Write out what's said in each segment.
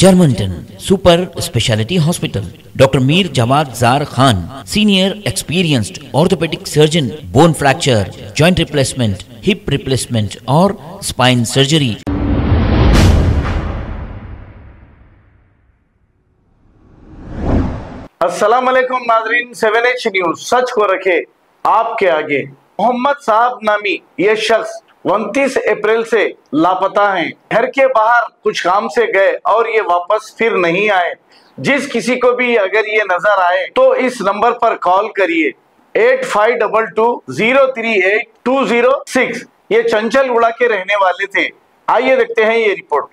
Germanton super speciality hospital, doctor Mir Jawad Zar Khan, senior experienced orthopaedic surgeon, bone fracture, joint replacement, hip replacement और spine surgery. अस्सलाम वालेकुम नाजरीन, 7H news सच को रखे आपके आगे। मोहम्मद साहब नामी ये शख्स 29 अप्रैल से लापता हैं। घर के बाहर कुछ काम से गए और ये वापस फिर नहीं आए। जिस किसी को भी अगर ये नजर आए तो इस नंबर पर कॉल करिए 8522038206। ये चंचल उड़ा के रहने वाले थे। आइए देखते हैं ये रिपोर्ट।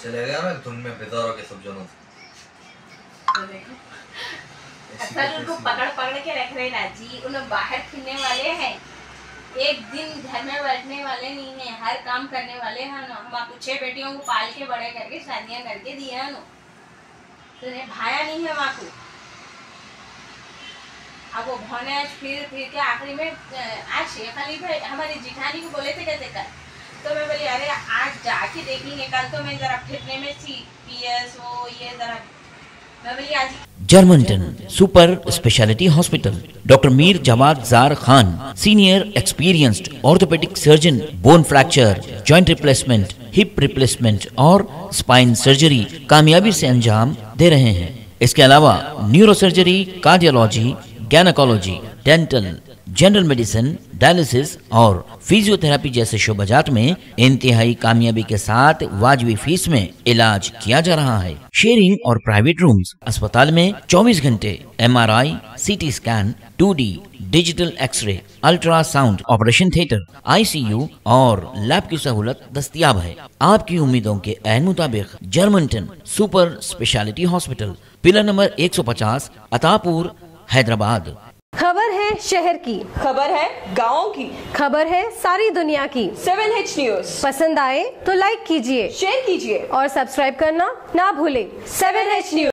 चले गया मैं धुन में बेदारों के सब जनों से। असल उनको पकड़ पकड़ के रख रहे ना जी। उन्हें बाहर फिरने वाले हैं, एक दिन घर में बैठने वाले नहीं है, हर काम करने वाले हैं ना। हम आपको 6 बेटियों को पाल के बड़े करके शादियां करके दिए हैं ना, तो भाया नहीं है वहाँ को। अब वो भौने आज फिर के आखिरी में आज शेख अली भाई हमारी जिठानी को बोले थे कैसे कर, तो मैं बोली अरे आज जाके देखेंगे, कल तो मैं जरा फिरने में थी PS वो ये जरा मैं बोली आज। Germanten super speciality hospital, doctor Mir Jawad Zar Khan, senior experienced orthopaedic surgeon, bone fracture, joint replacement, hip replacement और स्पाइन सर्जरी कामयाबी से अंजाम दे रहे हैं। इसके अलावा neuro surgery, cardiology, gynaecology, dental, general medicine, dialysis और फिजियोथेरेपी जैसे शोबाजात में इंतहाई कामयाबी के साथ वाजबी फीस में इलाज किया जा रहा है। शेयरिंग और प्राइवेट रूम्स, अस्पताल में 24 घंटे MRI, CT scan, 2D digital x-ray, ultrasound, operation theatre, ICU और लैब की सहूलत दस्तयाब है। आपकी उम्मीदों के ऐन मुताबिक Germanten super speciality hospital, pillar number 150, Attapur, Hyderabad. खबर है शहर की, खबर है गाँव की, खबर है सारी दुनिया की। 7H न्यूज पसंद आए तो लाइक कीजिए, शेयर कीजिए और सब्सक्राइब करना ना भूलें। 7H news.